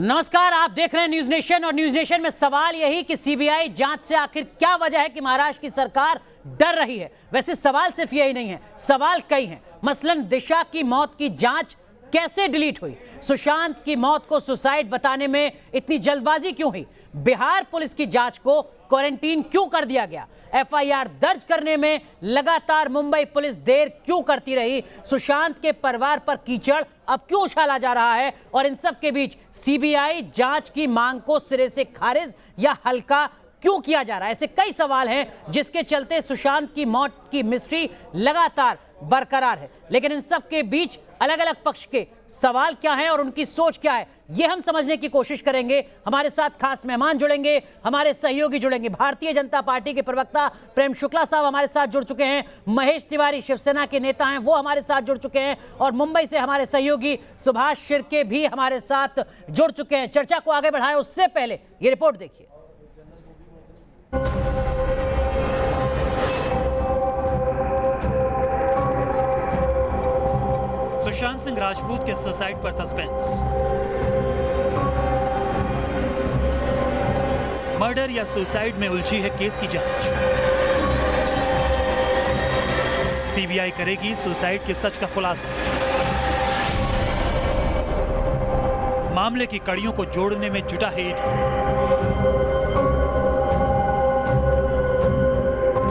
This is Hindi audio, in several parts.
नमस्कार, आप देख रहे हैं न्यूज नेशन और न्यूज नेशन में सवाल यही कि सीबीआई जांच से आखिर क्या वजह है कि महाराष्ट्र की सरकार डर रही है। वैसे सवाल सिर्फ यही नहीं है, सवाल कई हैं। मसलन दिशा की मौत की जांच कैसे डिलीट हुई, सुशांत की मौत को सुसाइड बताने में इतनी जल्दबाजी क्यों हुई, बिहार पुलिस की जांच को क्वारंटीन क्यों कर दिया गया, एफआईआर दर्ज करने में लगातार मुंबई पुलिस देर क्यों करती रही, सुशांत के परिवार पर कीचड़ अब क्यों उछाला जा रहा है और इन सब के बीच सीबीआई जांच की मांग को सिरे से खारिज या हल्का क्यों किया जा रहा है। ऐसे कई सवाल हैं जिसके चलते सुशांत की मौत की मिस्ट्री लगातार बरकरार है। लेकिन इन सब के बीच अलग अलग पक्ष के सवाल क्या हैं और उनकी सोच क्या है, यह हम समझने की कोशिश करेंगे। हमारे साथ खास मेहमान जुड़ेंगे, हमारे सहयोगी जुड़ेंगे। भारतीय जनता पार्टी के प्रवक्ता प्रेम शुक्ला साहब हमारे साथ जुड़ चुके हैं, महेश तिवारी शिवसेना के नेता हैं, वो हमारे साथ जुड़ चुके हैं, और मुंबई से हमारे सहयोगी सुभाष शिर्के भी हमारे साथ जुड़ चुके हैं। चर्चा को आगे बढ़ाएं उससे पहले ये रिपोर्ट देखिए। सुशांत सिंह राजपूत के सुसाइड पर सस्पेंस। मर्डर या सुसाइड में उलझी है केस की जांच। सीबीआई करेगी सुसाइड के सच का खुलासा। मामले की कड़ियों को जोड़ने में जुटा है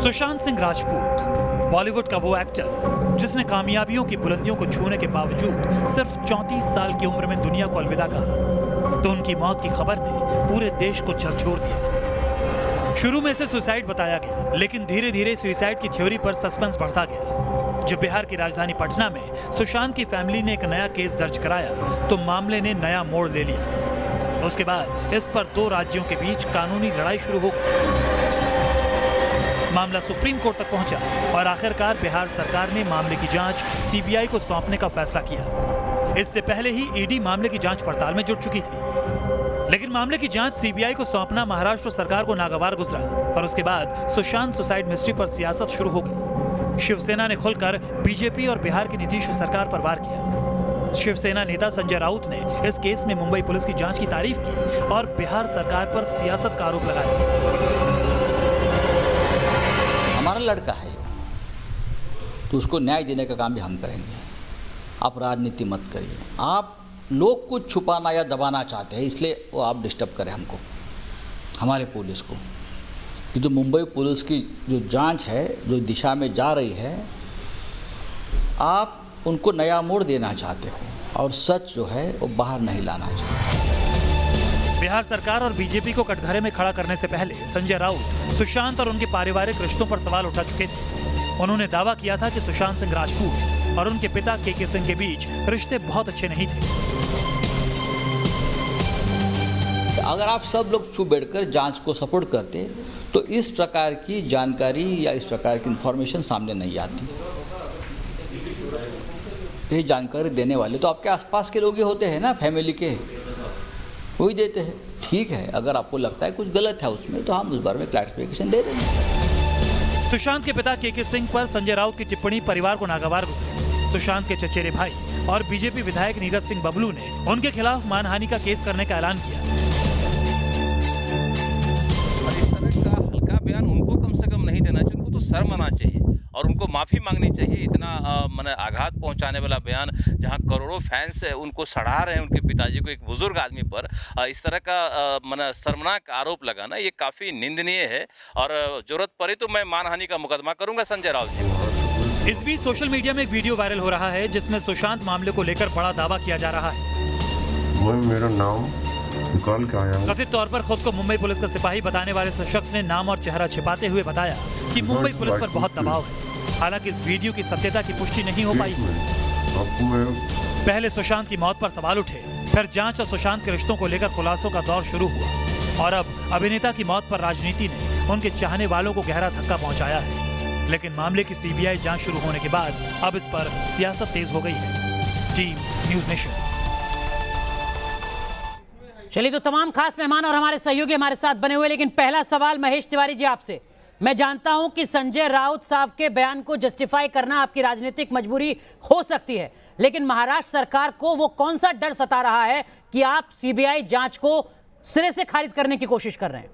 सुशांत सिंह राजपूत, बॉलीवुड का वो एक्टर जिसने कामयाबियों की बुलंदियों को छूने के बावजूद सिर्फ 34 साल की उम्र में दुनिया को अलविदा कहा, तो उनकी मौत की खबर ने पूरे देश को झकझोर दिया। शुरू में इसे सुसाइड बताया गया, लेकिन धीरे धीरे सुसाइड की थ्योरी पर सस्पेंस बढ़ता गया। जब बिहार की राजधानी पटना में सुशांत की फैमिली ने एक नया केस दर्ज कराया तो मामले ने नया मोड़ ले लिया। उसके बाद इस पर दो राज्यों के बीच कानूनी लड़ाई शुरू हो गई। मामला सुप्रीम कोर्ट तक पहुंचा और आखिरकार बिहार सरकार ने मामले की जांच सीबीआई को सौंपने का फैसला किया। इससे पहले ही ईडी मामले की जांच पड़ताल में जुट चुकी थी, लेकिन मामले की जांच सीबीआई को सौंपना महाराष्ट्र सरकार को नागवार गुजरा और उसके बाद सुशांत सुसाइड मिस्ट्री पर सियासत शुरू हो गई। शिवसेना ने खुलकर बीजेपी और बिहार की नीतीश सरकार पर वार किया। शिवसेना नेता संजय राउत ने इस केस में मुंबई पुलिस की जांच की तारीफ की और बिहार सरकार पर सियासत का आरोप लगाया। हमारा लड़का है तो उसको न्याय देने का काम भी हम करेंगे। आप राजनीति मत करिए। आप लोग कुछ छुपाना या दबाना चाहते हैं, इसलिए वो आप डिस्टर्ब करें हमको, हमारे पुलिस को, कि जो मुंबई पुलिस की जो जांच है, जो दिशा में जा रही है, आप उनको नया मोड़ देना चाहते हो और सच जो है वो बाहर नहीं लाना चाहते। बिहार सरकार और बीजेपी को कटघरे में खड़ा करने से पहले संजय राउत सुशांत और उनके पारिवारिक रिश्तों पर सवाल उठा चुके थे। उन्होंने दावा किया था कि सुशांत सिंह राजपूत और उनके पिता के सिंह के बीच रिश्ते बहुत अच्छे नहीं थे। अगर आप सब लोग चुप बैठकर जांच को सपोर्ट करते तो इस प्रकार की जानकारी या इस प्रकार की इंफॉर्मेशन सामने नहीं आती। ये जानकारी देने वाले तो आपके आसपास के लोग ही होते हैं ना, फैमिली के, वही देते हैं। ठीक है, अगर आपको लगता है कुछ गलत है उसमें तो हम उस बारे में क्लैरिफिकेशन दे देंगे। सुशांत के पिता के सिंह पर संजय राउत की टिप्पणी परिवार को नागवार गुजरी। सुशांत के चचेरे भाई और बीजेपी विधायक नीरज सिंह बबलू ने उनके खिलाफ मानहानि का केस करने का ऐलान किया। और इस तरह का हल्का बयान उनको कम से कम नहीं देना चाहिए, उनको तो शर्म आना चाहिए और उनको माफ़ी मांगनी चाहिए। इतना माने आघात पहुंचाने वाला बयान, जहां करोड़ों फैंस उनको सराह रहे हैं, उनके पिताजी को, एक बुजुर्ग आदमी पर इस तरह का माने शर्मनाक आरोप लगाना, ये काफ़ी निंदनीय है और जरूरत पड़ी तो मैं मानहानि का मुकदमा करूंगा संजय राउत जी। इस बीच सोशल मीडिया में एक वीडियो वायरल हो रहा है जिसमें सुशांत मामले को लेकर बड़ा दावा किया जा रहा है। मेरा नाम निकाल के आया। कथित तौर पर खुद को मुंबई पुलिस का सिपाही बताने वाले शख्स ने नाम और चेहरा छिपाते हुए बताया कि मुंबई पुलिस पर बहुत दबाव है। हालांकि इस वीडियो की सत्यता की पुष्टि नहीं हो पाई। पहले सुशांत की मौत पर सवाल उठे, फिर जांच और सुशांत के रिश्तों को लेकर खुलासों का दौर शुरू हुआ और अब अभिनेता की मौत पर राजनीति ने उनके चाहने वालों को गहरा धक्का पहुंचाया है। लेकिन मामले की सीबीआई जांच शुरू होने के बाद अब इस पर सियासत तेज हो गई है। Team news nation. चलिए, तो तमाम खास मेहमान और हमारे सहयोगी हमारे साथ बने हुए, लेकिन पहला सवाल महेश तिवारी जी आपसे, मैं जानता हूं कि संजय राउत साहब के बयान को जस्टिफाई करना आपकी राजनीतिक मजबूरी हो सकती है, लेकिन महाराष्ट्र सरकार को वो कौन सा डर सता रहा है कि आप सीबीआई जांच को सिरे से खारिज करने की कोशिश कर रहे हैं?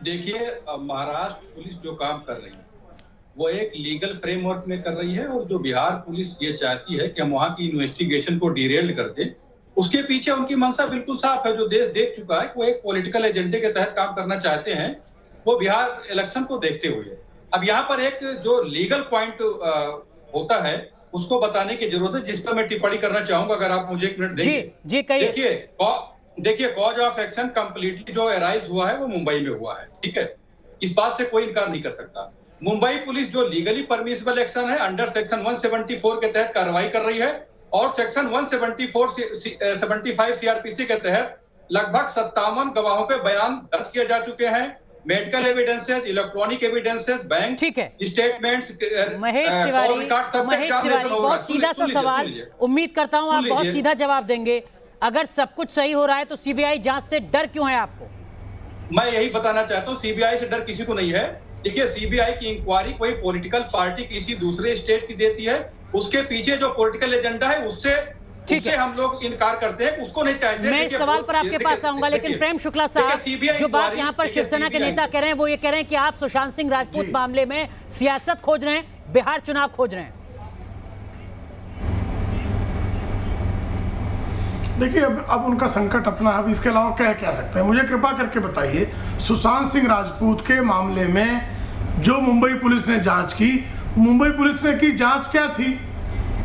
देखिए, महाराष्ट्र पुलिस जो काम कर रही है वो एक लीगल फ्रेमवर्क में कर रही है, और जो बिहार पुलिस ये चाहती है कि हम वहां की इन्वेस्टिगेशन को डिरेल कर दें, उसके पीछे उनकी मंशा बिल्कुल साफ है। जो देश देख चुका है, वो एक पॉलिटिकल एजेंडे के तहत काम करना चाहते हैं, वो बिहार इलेक्शन को देखते हुए। अब यहाँ पर एक जो लीगल पॉइंट होता है उसको बताने की जरूरत है, जिस पर मैं टिप्पणी करना चाहूंगा, अगर आप मुझे 1 मिनट देंगे। जी कहिए। देखिए, कॉज ऑफ एक्शन कंप्लीटली जो अराइज हुआ है वो मुंबई में हुआ है, ठीक है, इस बात से कोई इनकार नहीं कर सकता। मुंबई पुलिस जो लीगली परमिसिबल एक्शन है अंडर सेक्शन 174 के तहत कार्रवाई कर रही है, और सेक्शन 175 सीआरपीसी के तहत लगभग 57 गवाहों के बयान दर्ज किए जा चुके हैं। Medical evidences, electronic evidences, bank statements, Mahesh Tiwari, बहुत सीधा सा सवाल, उम्मीद करता हूं आप बहुत सीधा जवाब देंगे। अगर सब कुछ सही हो रहा है तो सीबीआई जांच से डर क्यों है आपको? मैं यही बताना चाहता हूं, सीबीआई से डर किसी को नहीं है। देखिए, सीबीआई की इंक्वायरी कोई पॉलिटिकल पार्टी किसी दूसरे स्टेट की देती है, उसके पीछे जो पॉलिटिकल एजेंडा है उससे हम लोग इनकार करते हैं, उसको नहीं चाहते। मैं इस सवाल पर आपके पास आऊंगा, लेकिन प्रेम शुक्ला साहब, जो बात यहाँ पर शिवसेना के नेता कह रहे हैं वो ये कह रहे हैं कि आप सुशांत सिंह राजपूत मामले में सियासत खोज रहे हैं, बिहार चुनाव खोज रहे हैं। देखिए, अब उनका संकट अपना, अब इसके अलावा क्या सकते हैं? मुझे कृपा करके बताइए, सुशांत सिंह राजपूत के मामले में जो मुंबई पुलिस ने जांच की, मुंबई पुलिस ने की जांच क्या थी?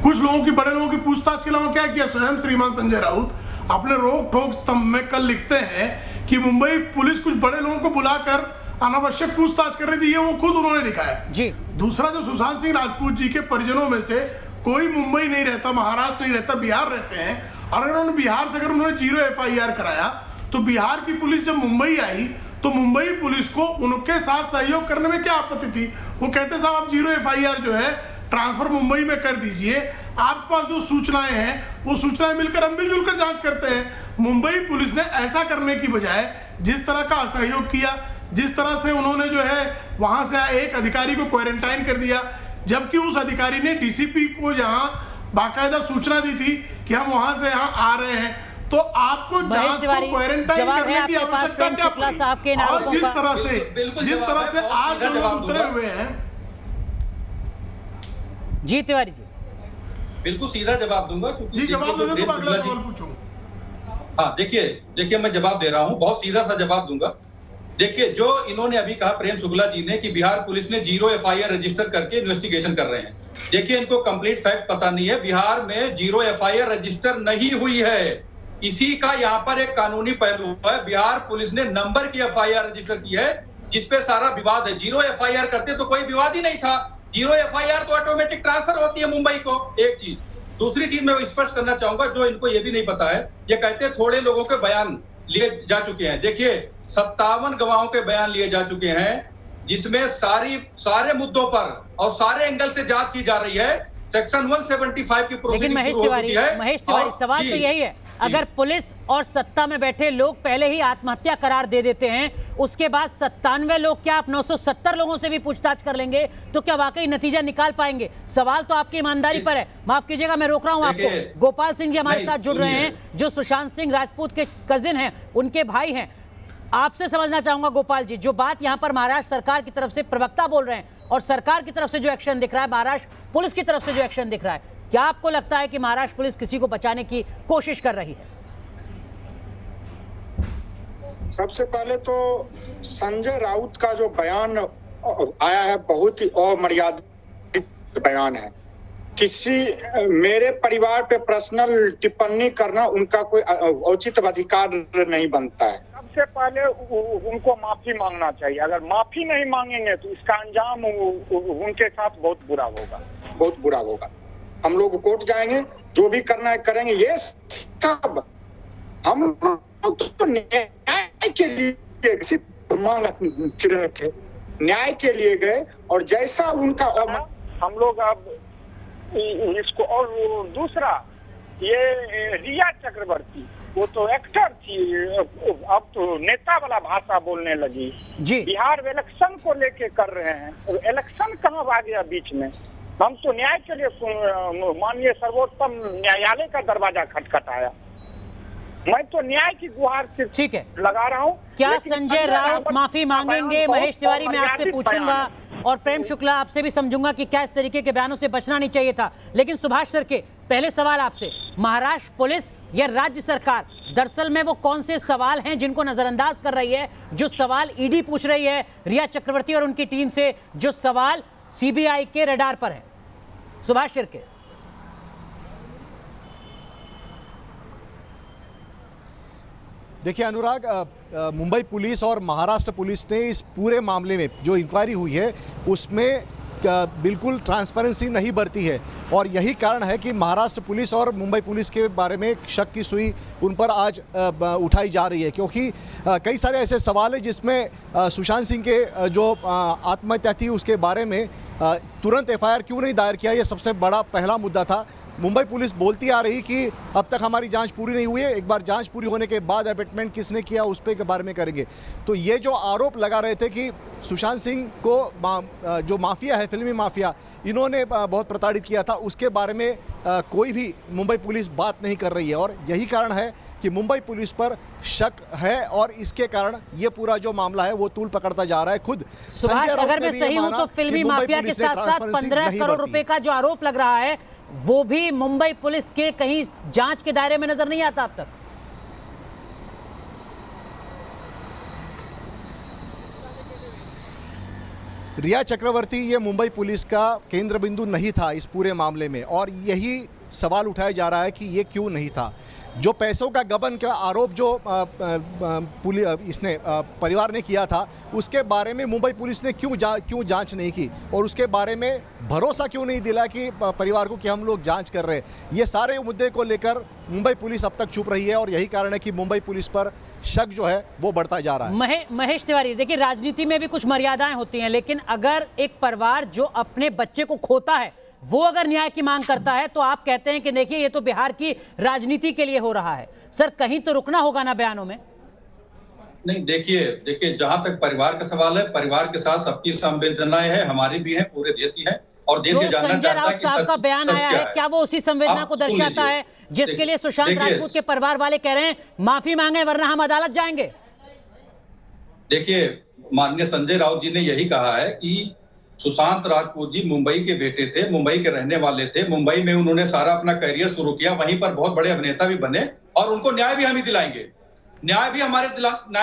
कुछ लोगों की, बड़े लोगों की पूछताछ के अलावा क्या किया? स्वयं श्रीमान संजय राउत अपने रोक ठोक स्तंभ में कल लिखते हैं कि मुंबई पुलिस कुछ बड़े लोगों को बुलाकर अनावश्यक पूछताछ कर रही थी, ये वो खुद उन्होंने लिखा है जी। दूसरा, जब सुशांत सिंह राजपूत जी के परिजनों में से कोई मुंबई नहीं रहता, महाराष्ट्र नहीं रहता, बिहार रहते हैं, और अगर उन्होंने बिहार से उन्होंने 0 FIR कराया, तो बिहार की पुलिस जब मुंबई आई तो मुंबई पुलिस को उनके साथ सहयोग करने में क्या आपत्ति थी? वो कहते साहब आप 0 FIR जो है ट्रांसफर मुंबई में कर दीजिए, आपके पास जो सूचनाएं हैं वो सूचनाएं मिलकर हम मिलजुल कर जांच करते हैं। मुंबई पुलिस ने ऐसा करने की बजाय जिस तरह का असहयोग किया, जिस तरह से उन्होंने जो है वहां से एक अधिकारी को क्वारंटाइन कर दिया, जबकि उस अधिकारी ने डीसीपी को जहां बाकायदा सूचना दी थी कि हम वहां से यहाँ आ रहे हैं, तो आपको जांच को क्वारंटाइन करने की आवश्यकता क्या पड़ी? और जिस तरह से आज जो लोग उतरे हुए हैं। जी तिवारी जी, बिल्कुल सीधा जवाब दूंगा, क्योंकि जी जवाब दे दो, अगला सवाल पूछूं। हाँ, देखिए मैं जवाब दे रहा हूँ, बहुत सीधा सा जवाब दूंगा। देखिए, जो इन्होंने अभी कहा प्रेम शुक्ला जी ने कि बिहार पुलिस ने 0 FIR रजिस्टर करके इन्वेस्टिगेशन कर रहे हैं, देखिए इनको कंप्लीट फैक्ट पता नहीं है। बिहार में 0 FIR रजिस्टर नहीं हुई है, इसी का यहाँ पर एक कानूनी पहलू है। बिहार पुलिस ने नंबर की FIR रजिस्टर की है, जिसपे सारा विवाद है। 0 FIR करते तो कोई विवाद ही नहीं था। 0 FIR तो ऑटोमेटिक ट्रांसफर होती है मुंबई को, एक चीज। दूसरी चीज मैं स्पष्ट करना चाहूंगा, जो इनको ये भी नहीं पता है, ये कहते थोड़े लोगों के बयान लिए जा चुके हैं। देखिए, 57 गवाहों के बयान लिए जा चुके हैं, जिसमें सारे मुद्दों पर और सारे एंगल से जांच की जा रही है। सेक्शन 175 की प्रोसीडिंग शुरू हो चुकी है। महेश तिवारी, सवाल तो यही है, अगर पुलिस और सत्ता में बैठे लोग पहले ही आत्महत्या करार दे देते हैं, उसके बाद 97 लोग क्या आप 970 लोगों से भी पूछताछ कर लेंगे, तो क्या वाकई नतीजा निकाल पाएंगे? सवाल तो आपकी ईमानदारी पर है। माफ कीजिएगा, मैं रोक रहा हूं आपको। गोपाल सिंह जी हमारे साथ जुड़ रहे हैं, जो सुशांत सिंह राजपूत के कजिन हैं, उनके भाई हैं। आपसे समझना चाहूंगा गोपाल जी, जो बात यहां पर महाराष्ट्र सरकार की तरफ से प्रवक्ता बोल रहे हैं और सरकार की तरफ से जो एक्शन दिख रहा है, महाराष्ट्र पुलिस की तरफ से जो एक्शन दिख रहा है, क्या आपको लगता है कि महाराष्ट्र पुलिस किसी को बचाने की कोशिश कर रही है? सबसे पहले तो संजय राउत का जो बयान आया है बहुत ही अमर्यादित बयान है। किसी मेरे परिवार पे पर्सनल टिप्पणी करना उनका कोई औचित्य अधिकार नहीं बनता है। सबसे पहले उनको माफी मांगना चाहिए। अगर माफी नहीं मांगेंगे तो इसका अंजाम उनके साथ बहुत बुरा होगा। हम लोग कोर्ट जाएंगे, जो भी करना है करेंगे। ये सब हम तो न्याय के लिए सिर्फ मांग रहे थे, न्याय के लिए गए, और जैसा उनका हम लोग अब इसको। और दूसरा, ये रिया चक्रवर्ती वो तो एक्टर थी, अब तो नेता वाला भाषा बोलने लगी। जी बिहार में इलेक्शन को लेके कर रहे हैं, इलेक्शन कहाँ आ गया बीच में? हम तो न्याय के लिए माननीय सर्वोत्तम न्यायालय का दरवाजा खटखटाया। मैं तो न्याय की गुहार से ठीक है लगा रहा हूँ। क्या संजय राउत माफी मांगेंगे? महेश तिवारी मैं आपसे पूछूंगा और प्रेम शुक्ला आपसे भी समझूंगा कि क्या इस तरीके के बयानों से बचना नहीं चाहिए था। लेकिन सुभाष सर के पहले सवाल आपसे, महाराष्ट्र पुलिस या राज्य सरकार, दरअसल में वो कौन से सवाल हैं जिनको नजरअंदाज कर रही है? जो सवाल ईडी पूछ रही है रिया चक्रवर्ती और उनकी टीम से, जो सवाल सीबीआई के रडार पर है। सुभाष शिर्के। देखिए अनुराग, मुंबई पुलिस और महाराष्ट्र पुलिस ने इस पूरे मामले में जो इंक्वायरी हुई है उसमें बिल्कुल ट्रांसपेरेंसी नहीं बरती है और यही कारण है कि महाराष्ट्र पुलिस और मुंबई पुलिस के बारे में शक की सुई उन पर आज उठाई जा रही है, क्योंकि कई सारे ऐसे सवाल हैं जिसमें सुशांत सिंह के जो आत्महत्या थी उसके बारे में तुरंत एफआईआर क्यों नहीं दायर किया, ये सबसे बड़ा पहला मुद्दा था। मुंबई पुलिस बोलती आ रही कि अब तक हमारी जांच पूरी नहीं हुई है, एक बार जांच पूरी होने के बाद अबेटमेंट किसने किया उस पे के बारे में करेंगे। तो ये जो आरोप लगा रहे थे कि सुशांत सिंह को जो माफिया है, फिल्मी माफिया, इन्होंने बहुत प्रताड़ित किया था, उसके बारे में कोई भी मुंबई पुलिस बात नहीं कर रही है और यही कारण है कि मुंबई पुलिस पर शक है और इसके कारण ये पूरा जो मामला है वो तूल पकड़ता जा रहा है। खुद सुभाष, अगर मैं सही हूं तो फिल्मी माफिया के साथ साथ 15 करोड़ रुपए का जो आरोप लग रहा है वो भी मुंबई पुलिस के कहीं जांच के दायरे में नजर नहीं आता अब तक। रिया चक्रवर्ती ये मुंबई पुलिस का केंद्र बिंदु नहीं था इस पूरे मामले में और यही सवाल उठाया जा रहा है कि ये क्यों नहीं था। जो पैसों का गबन का आरोप जो इसने परिवार ने किया था उसके बारे में मुंबई पुलिस ने क्यों जांच नहीं की और उसके बारे में भरोसा क्यों नहीं दिला कि परिवार को कि हम लोग जांच कर रहे हैं। ये सारे मुद्दे को लेकर मुंबई पुलिस अब तक चुप रही है और यही कारण है कि मुंबई पुलिस पर शक जो है वो बढ़ता जा रहा है। महेश तिवारी, देखिए राजनीति में भी कुछ मर्यादाएं होती हैं, लेकिन अगर एक परिवार जो अपने बच्चे को खोता है वो अगर न्याय की मांग करता है तो आप कहते हैं कि देखिए ये तो बिहार की राजनीति के लिए हो रहा है। सर कहीं तो रुकना होगा ना बयानों में? नहीं, देखिए जहां तक परिवार का सवाल है, परिवार के साथ सबकी संवेदनाएं हैं, हमारी भी है, पूरे देश की है और देश ये जानना चाहता है कि साहब का बयान आया है, क्या वो उसी संवेदना को दर्शाता है जिसके लिए सुशांत राजपूत के परिवार वाले कह रहे हैं माफी मांगे वरना हम अदालत जाएंगे? देखिए माननीय संजय राउत जी ने यही कहा है कि सुशांत राजपूत जी मुंबई के बेटे थे, मुंबई के रहने वाले थे, मुंबई में उन्होंने सारा अपना करियर शुरू किया, वहीं पर बहुत बड़े अभिनेता भी बने और उनको न्याय भी हम ही दिलाएंगे, न्याय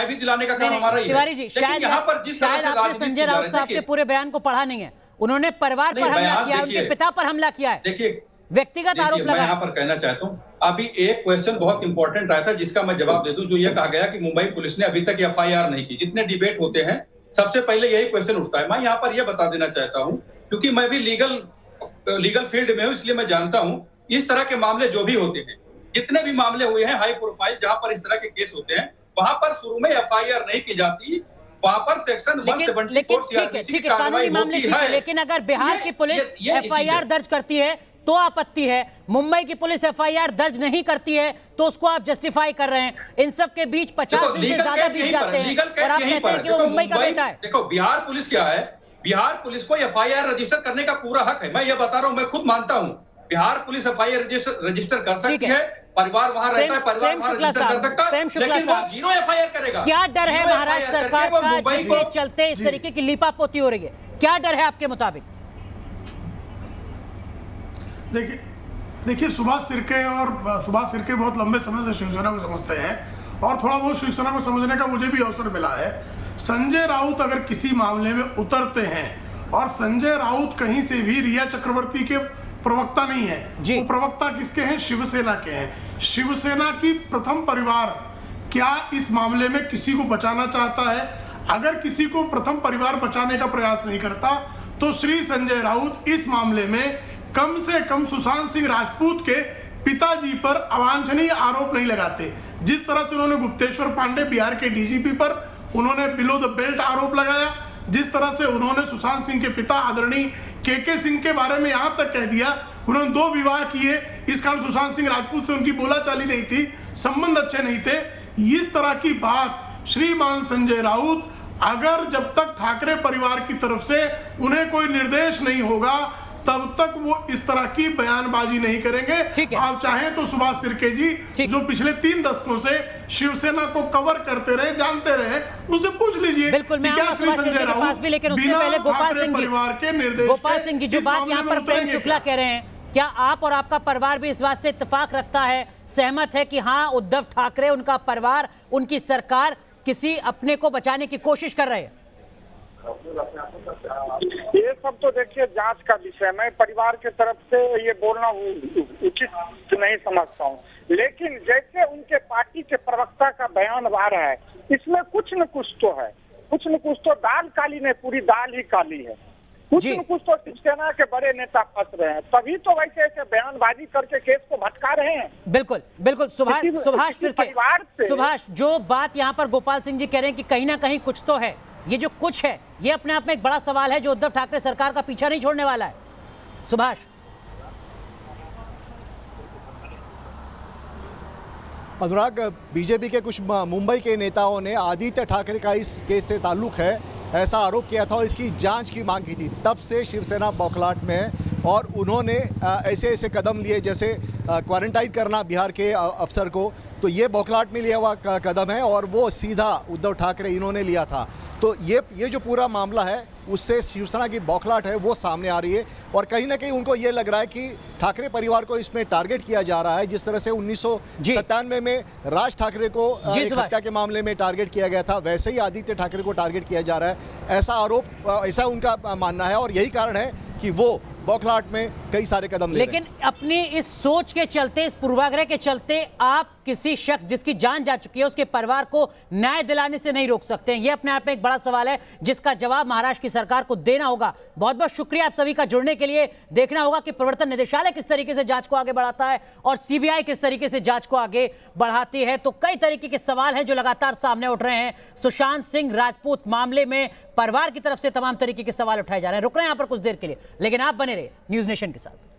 भी दिलाने का काम हमारा ही है। तिवारी जी, शायद यहाँ पर जिस तरह से आपने संजय राउत साहब के पूरे बयान को पढ़ा नहीं है। उन्होंने परिवार पर हमला किया, उनके पिता पर हमला किया है, देखिए व्यक्तिगत आरोप लगा। मैं यहाँ पर कहना चाहता हूँ, अभी एक क्वेश्चन बहुत इंपॉर्टेंट आया था जिसका मैं जवाब दे दूं, जो ये कहा गया कि मुंबई पुलिस ने अभी तक एफआईआर नहीं की। जितने डिबेट होते हैं सबसे पहले यही क्वेश्चन उठता है। मैं यहाँ पर यह बता देना चाहता हूँ, क्योंकि मैं भी लीगल फील्ड में हूँ, इसलिए मैं जानता हूँ इस तरह के मामले जो भी होते हैं, जितने भी मामले हुए हैं हाई प्रोफाइल जहां पर इस तरह के केस होते हैं, वहां पर शुरू में एफआईआर नहीं की जाती, वहां पर सेक्शन 174 सीआरपीसी की कार्रवाई होती है। लेकिन अगर बिहार की पुलिस एफआईआर दर्ज करती है तो आपत्ति है, मुंबई की पुलिस एफआईआर दर्ज नहीं करती है तो उसको आप जस्टिफाई कर रहे हैं। इन सब के बीच 50 दिन से ज्यादा बीत जाते हैं और आप कहते हैं कि वो मुंबई का बेटा है। देखो बिहार पुलिस क्या है, बिहार पुलिस को एफआईआर रजिस्टर करने का पूरा हक है। मैं ये बता रहा हूं, मैं खुद मानता हूं बिहार पुलिस एफआईआर रजिस्टर कर सकती है, परिवार वहां रहता है, परिवार वहां रजिस्टर कर सकता है, लेकिन वो जीरो एफआईआर करेगा। क्या डर है महाराष्ट्र सरकार का जिसके चलते इस तरीके की लीपापोती हो रही है? क्या डर है आपके मुताबिक? देखिए सुभाष शिर्के बहुत लंबे समय से शिवसेना को समझते हैं और थोड़ा बहुत शिवसेना को समझने का मुझे भी अवसर मिला है। संजय राउत अगर किसी मामले में उतरते हैं और संजय राउत कहीं से भी रिया चक्रवर्ती के प्रवक्ता नहीं है, वो प्रवक्ता किसके हैं? शिवसेना के हैं। शिवसेना की प्रथम परिवार क्या इस मामले में किसी को बचाना चाहता है? अगर किसी को प्रथम परिवार बचाने का प्रयास नहीं करता तो श्री संजय राउत इस मामले में कम से कम सुशांत सिंह राजपूत के पिताजी पर अवांछनीय आरोप नहीं लगाते। जिस तरह से उन्होंने गुप्तेश्वर पांडे बिहार के डीजीपी पर उन्होंने बिलो द बेल्ट आरोप लगाया, जिस तरह से उन्होंने सुशांत सिंह के पिता आदरणीय के सिंह के बारे में यहां तक कह दिया उन्होंने 2 विवाह किए, इस कारण सुशांत सिंह राजपूत से उनकी बोलाचाली नहीं थी। संबंध अच्छे नहीं थे। इस तरह की बात श्रीमान संजय राउत, अगर जब तक ठाकरे परिवार की तरफ से उन्हें कोई निर्देश नहीं होगा तब तक वो इस तरह की बयानबाजी नहीं करेंगे। आप चाहें तो सुभाष शिर्के जी जो पिछले 3 दशकों से शिवसेना को कवर करते रहे, जानते रहे, उनसे पूछ लीजिए। बिल्कुल, मैं क्या श्री संजय राउत भी, लेकिन उससे पहले परिवार के निर्देश, गोपाल सिंह जी, जो बात यहाँ पर प्रेम शुक्ला कह रहे हैं, क्या आप और आपका परिवार भी इस बात से इत्तेफाक रखता है, सहमत है कि हाँ उद्धव ठाकरे, उनका परिवार, उनकी सरकार किसी अपने को बचाने की कोशिश कर रहे हैं? ये सब तो देखिए जांच का विषय, मैं परिवार के तरफ से ये बोलना उचित नहीं समझता हूँ, लेकिन जैसे उनके पार्टी के प्रवक्ता का बयान आ रहा है, इसमें कुछ न कुछ तो है, कुछ न कुछ तो दाल काली नहीं, पूरी दाल ही काली है। कुछ न कुछ तो शिवसेना के बड़े नेता फंस रहे हैं, तभी तो वैसे ऐसे बयानबाजी करके केस को भटका रहे हैं। बिल्कुल बिल्कुल। सुभाष, जो बात यहाँ पर गोपाल सिंह जी कह रहे हैं कि कहीं ना कहीं कुछ तो है, ये जो कुछ है ये अपने आप में एक बड़ा सवाल है जो उद्धव ठाकरे सरकार का पीछा नहीं छोड़ने वाला है। सुभाष, अनुराग, बीजेपी के कुछ मुंबई के नेताओं ने आदित्य ठाकरे का इस केस से ताल्लुक है ऐसा आरोप किया था और इसकी जांच की मांग की थी। तब से शिवसेना बौखलाहट में है और उन्होंने ऐसे ऐसे कदम लिए, जैसे क्वारंटाइन करना बिहार के अफसर को, तो ये बौखलाहट में लिया हुआ कदम है और वो सीधा उद्धव ठाकरे इन्होंने लिया था। तो ये जो पूरा मामला है उससे शिवसेना की बौखलाहट है वो सामने आ रही है और कहीं ना कहीं उनको ये लग रहा है कि ठाकरे परिवार को इसमें टारगेट किया जा रहा है, जिस तरह से 1997 में राज ठाकरे को एक हत्या के मामले में टारगेट किया गया था, वैसे ही आदित्य ठाकरे को टारगेट किया जा रहा है, ऐसा आरोप, ऐसा उनका मानना है और यही कारण है कि वो बौखलाहट में कई सारे कदम ले रहे हैं। लेकिन अपनी इस सोच के चलते, इस पूर्वाग्रह के चलते आप किसी शख्स जिसकी जान जा चुकी है उसके परिवार को न्याय दिलाने से नहीं रोक सकते हैं। यह अपने आप में एक बड़ा सवाल है जिसका जवाब महाराष्ट्र की सरकार को देना होगा। बहुत बहुत शुक्रिया आप सभी का जुड़ने के लिए। देखना होगा कि प्रवर्तन निदेशालय किस तरीके से जांच को आगे बढ़ाता है और सीबीआई किस तरीके से जांच को आगे बढ़ाती है। तो कई तरीके के सवाल हैं जो लगातार सामने उठ रहे हैं। सुशांत सिंह राजपूत मामले में परिवार की तरफ से तमाम तरीके के सवाल उठाए जा रहे हैं। रुक रहे हैं यहां पर कुछ देर के लिए, लेकिन आप बने रहे न्यूज़ नेशन के साथ।